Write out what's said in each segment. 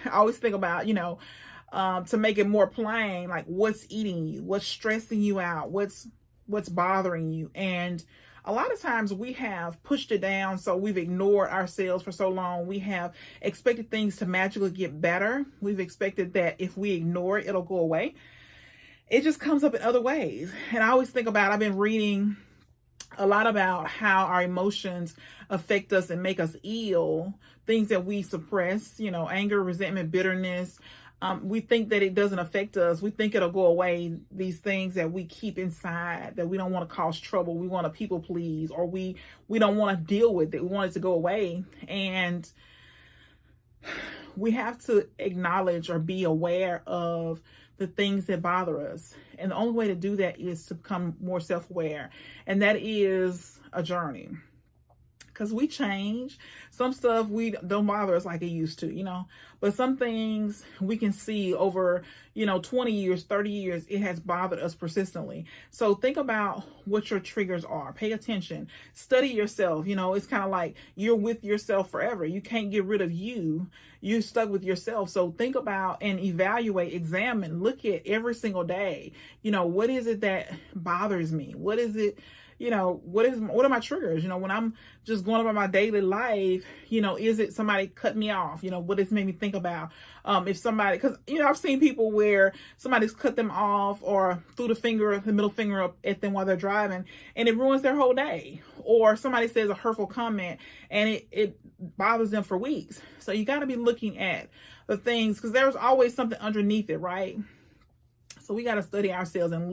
I always think about, to make it more plain, like what's eating you, what's stressing you out, what's bothering you. And a lot of times we have pushed it down, so we've ignored ourselves for so long. We have expected things to magically get better. We've expected that if we ignore it, it'll go away. It just comes up in other ways. And I always think about, I've been reading a lot about how our emotions affect us and make us ill, things that we suppress, anger, resentment, bitterness. We think that it doesn't affect us. We think it'll go away. These things that we keep inside, that we don't want to cause trouble. We want to people please, or we don't want to deal with it. We want it to go away. And we have to acknowledge or be aware of the things that bother us. And the only way to do that is to become more self-aware. And that is a journey. Because we change. Some stuff we don't bother us like it used to, but some things we can see over, 20 years, 30 years, it has bothered us persistently. So think about what your triggers are. Pay attention. Study yourself. It's kind of like you're with yourself forever. You can't get rid of you. You're stuck with yourself. So think about and evaluate, examine, look at every single day. What is it that bothers me? What is it? What are my triggers? When I'm just going about my daily life, is it somebody cut me off? What does it make me think about? If somebody, because, I've seen people where somebody's cut them off or threw the middle finger up at them while they're driving, and it ruins their whole day. Or somebody says a hurtful comment and it bothers them for weeks. So you got to be looking at the things, because there's always something underneath it, right? So we got to study ourselves and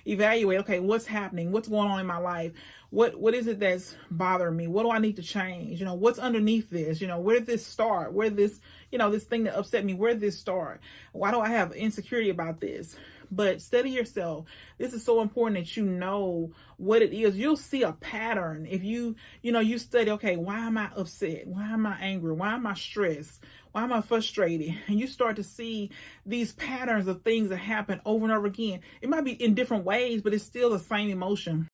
evaluate, okay, what's happening? What's going on in my life? What is it that's bothering me? What do I need to change? What's underneath this? Where did this start? Where this thing that upset me, where did this start? Why do I have insecurity about this? But study yourself. This is so important that you know what it is. You'll see a pattern if you study, okay, why am I upset? Why am I angry? Why am I stressed? Why am I frustrated? And you start to see these patterns of things that happen over and over again. It might be in different ways, but it's still the same emotion.